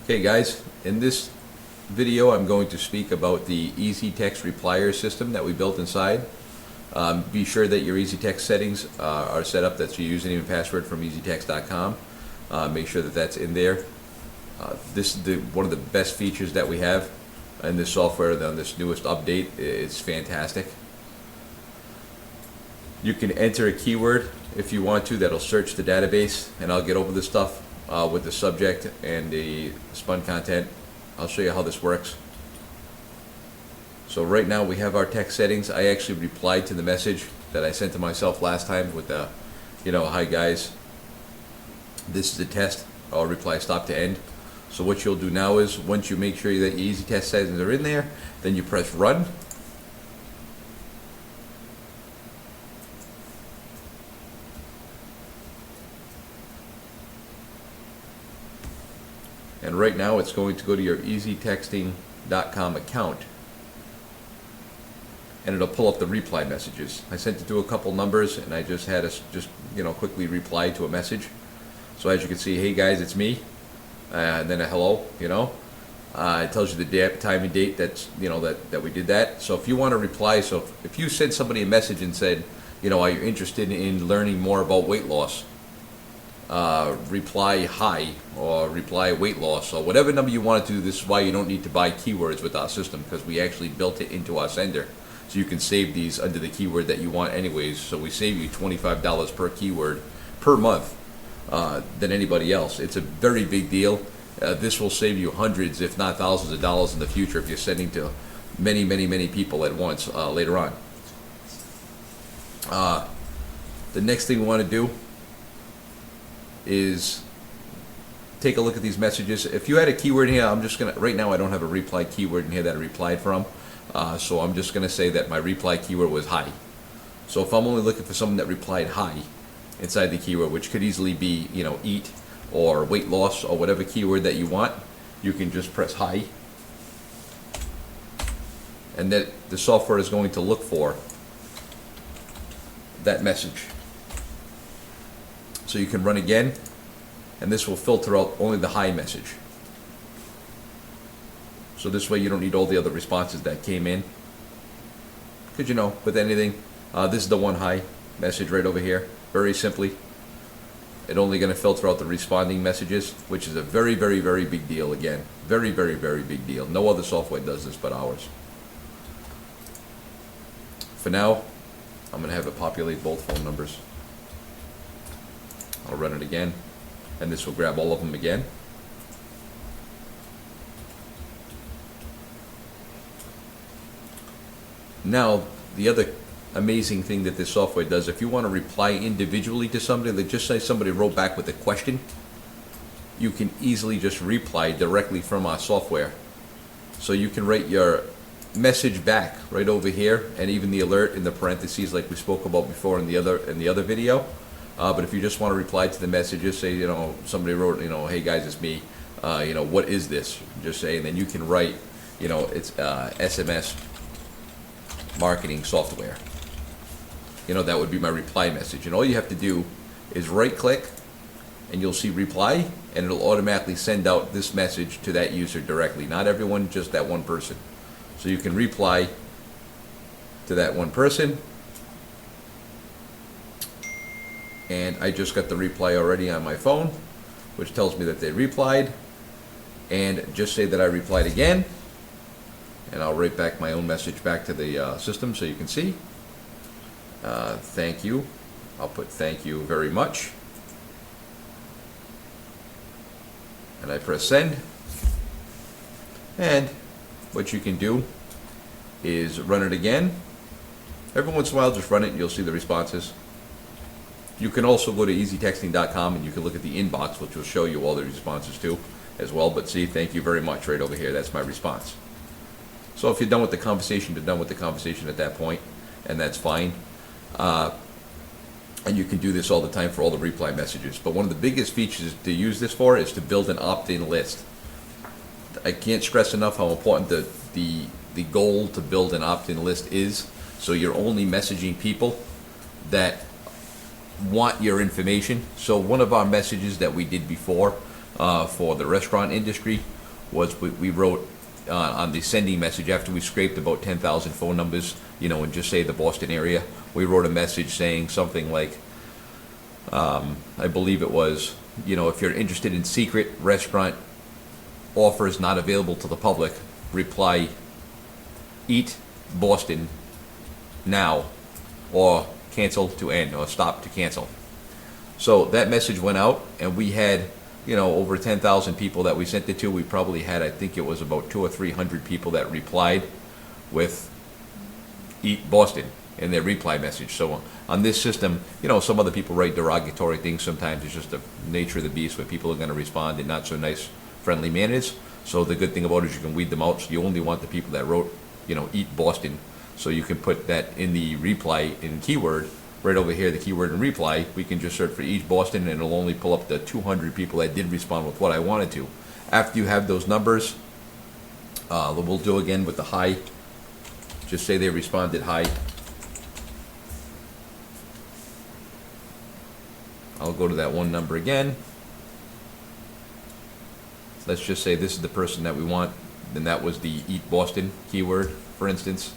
Okay guys, in this video I'm going to speak about the Easy Text Replier system that we built inside. Be sure that your Easy Text settings are set up. That's your username and password from easytext.com. Make sure that that's in there. This is one of the best features that we have in this software on this newest update. It's fantastic. You can enter a keyword if you want to that'll search the database, and I'll get over this stuff with the subject and the spun content. I'll show you how this works. So right now we have our text settings. I actually replied to the message that I sent to myself last time with the, hi guys, this is the test. I'll reply stop to end. So what you'll do now is, once you make sure that your Easy Test settings are in there, then you press run. And right now it's going to go to your easytexting.com account, and it'll pull up the reply messages. I sent it to a couple numbers, and I just had us quickly reply to a message. So as you can see, hey guys, it's me, and then a hello. It tells you the time and date that we did that. So if you want to reply, so if you sent somebody a message and said, are you interested in learning more about weight loss? Reply hi, or reply weight loss, or whatever number you want to do. This is why you don't need to buy keywords with our system, because we actually built it into our sender. So you can save these under the keyword that you want anyways. So we save you $25 per keyword per month than anybody else. It's a very big deal. This will save you hundreds, if not thousands of dollars in the future if you're sending to many, many, many people at once later on. The next thing we want to do is take a look at these messages. If you had a keyword in here, right now I don't have a reply keyword in here that I replied from, so I'm just gonna say that my reply keyword was hi. So if I'm only looking for someone that replied hi inside the keyword, which could easily be eat or weight loss or whatever keyword that you want, you can just press hi, and that the software is going to look for that message. So you can run again, and this will filter out only the hi message. So this way you don't need all the other responses that came in. Because with anything, this is the one hi message right over here. Very simply, it's only going to filter out the responding messages, which is a very, very, very big deal. Again, very, very, very big deal. No other software does this but ours. For now, I'm going to have it populate both phone numbers. I'll run it again, and this will grab all of them again. Now, the other amazing thing that this software does, if you want to reply individually to somebody, like just say somebody wrote back with a question, you can easily just reply directly from our software. So you can write your message back right over here, and even the alert in the parentheses like we spoke about before in the other video. But if you just want to reply to the message, just say, somebody wrote, hey guys, it's me. What is this? Just say, and then you can write, it's SMS marketing software. That would be my reply message. And all you have to do is right click, and you'll see reply, and it'll automatically send out this message to that user directly. Not everyone, just that one person. So you can reply to that one person. And I just got the reply already on my phone, which tells me that they replied. And just say that I replied again, and I'll write back my own message back to the system so you can see. Thank you. I'll put thank you very much. And I press send. And what you can do is run it again. Every once in a while, just run it and you'll see the responses. You can also go to easytexting.com and you can look at the inbox, which will show you all the responses too as well. But see, thank you very much right over here. That's my response. So if you're done with the conversation, you're done with the conversation at that point, and that's fine. And you can do this all the time for all the reply messages. But one of the biggest features to use this for is to build an opt-in list. I can't stress enough how important the goal to build an opt-in list is. So you're only messaging people that want your information. So one of our messages that we did before for the restaurant industry was we wrote on the sending message after we scraped about 10,000 phone numbers, and just say the Boston area. We wrote a message saying something like, I believe it was, if you're interested in secret restaurant offers not available to the public, reply, eat Boston now, or cancel to end, or stop to cancel. So that message went out, and we had, over 10,000 people that we sent it to. We probably had, I think it was about 200 or 300 people that replied with eat Boston in their reply message. So on this system, some other people write derogatory things. Sometimes it's just the nature of the beast where people are going to respond in not so nice, friendly manners. So the good thing about it is you can weed them out. So you only want the people that wrote, eat Boston. So you can put that in the reply in keyword. Right over here, the keyword in reply, we can just search for each Boston, and it'll only pull up the 200 people that did respond with what I wanted to. After you have those numbers, we'll do again with the hi. Just say they responded hi. I'll go to that one number again. Let's just say this is the person that we want. Then that was the eat Boston keyword, for instance.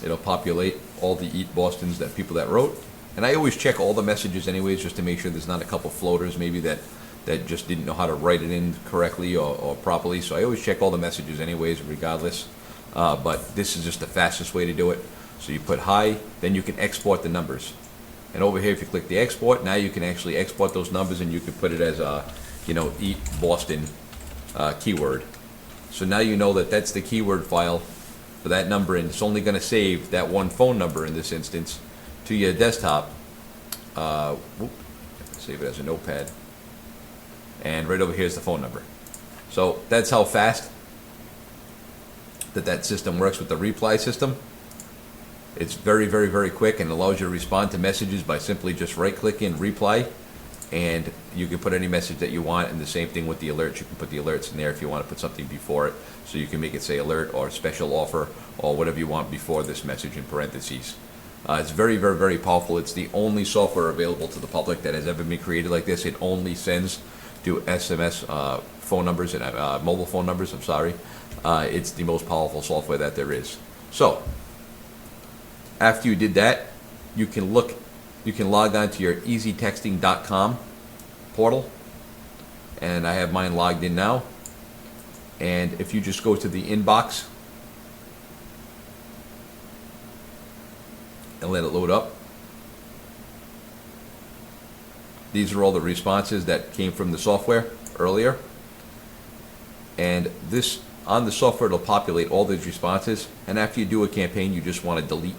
It'll populate all the eat Bostons that people that wrote. And I always check all the messages anyways, just to make sure there's not a couple floaters maybe that just didn't know how to write it in correctly or properly. So I always check all the messages anyways, regardless. But this is just the fastest way to do it. So you put hi, then you can export the numbers. And over here, if you click the export, now you can actually export those numbers, and you can put it as a, eat Boston keyword. So now you know that that's the keyword file for that number, and it's only going to save that one phone number in this instance to your desktop. Save it as a notepad. And right over here is the phone number. So that's how fast that system works with the reply system. It's very, very, very quick, and allows you to respond to messages by simply just right-clicking reply, and you can put any message that you want. And the same thing with the alerts. You can put the alerts in there if you want to put something before it. So you can make it say alert or special offer or whatever you want before this message in parentheses. It's very, very, very powerful. It's the only software available to the public that has ever been created like this. It only sends to SMS phone numbers and mobile phone numbers. I'm sorry. It's the most powerful software that there is. So after you did that, you can log on to your easytexting.com portal, and I have mine logged in now. And if you just go to the inbox and let it load up, these are all the responses that came from the software earlier. And this, on the software, it'll populate all those responses. And after you do a campaign, you just want to delete.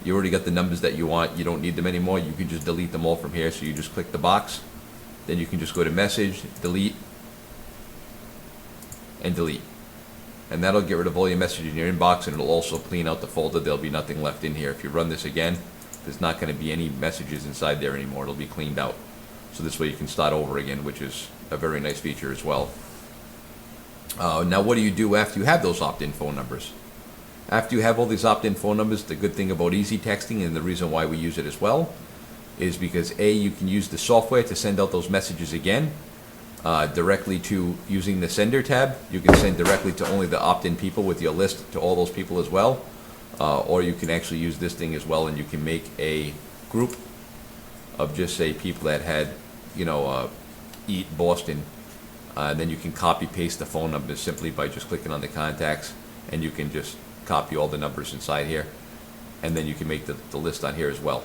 You already got the numbers that you want. You don't need them anymore. You can just delete them all from here. So you just click the box. Then you can just go to message, delete, and delete. And that'll get rid of all your messages in your inbox, and it'll also clean out the folder. There'll be nothing left in here. If you run this again, there's not going to be any messages inside there anymore. It'll be cleaned out. So this way you can start over again, which is a very nice feature as well. Now what do you do after you have those opt-in phone numbers? After you have all these opt-in phone numbers, the good thing about easy texting, and the reason why we use it as well, is because A, you can use the software to send out those messages again, directly to using the sender tab. You can send directly to only the opt-in people with your list to all those people as well. Or you can actually use this thing as well, and you can make a group of just say people that had, eat Boston. Then you can copy paste the phone numbers simply by just clicking on the contacts, and you can just copy all the numbers inside here, and then you can make the list on here as well.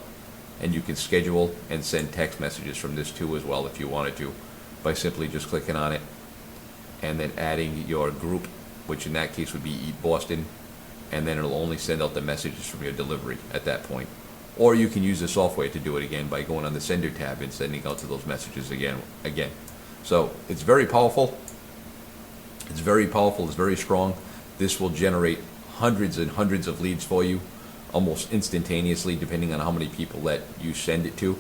And you can schedule and send text messages from this too as well if you wanted to, by simply just clicking on it and then adding your group, which in that case would be Eat Boston, and then it'll only send out the messages from your delivery at that point. Or you can use the software to do it again by going on the sender tab and sending out to those messages again. So it's very powerful. It's very powerful. It's very strong. This will generate hundreds and hundreds of leads for you almost instantaneously, depending on how many people that you send it to.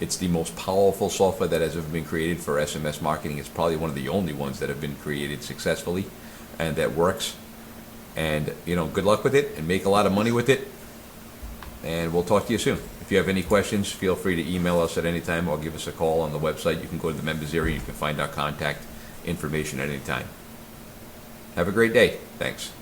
It's the most powerful software that has ever been created for SMS marketing. It's probably one of the only ones that have been created successfully and that works. And, good luck with it and make a lot of money with it. And we'll talk to you soon. If you have any questions, feel free to email us at any time or give us a call on the website. You can go to the members area. You can find our contact information at any time. Have a great day. Thanks.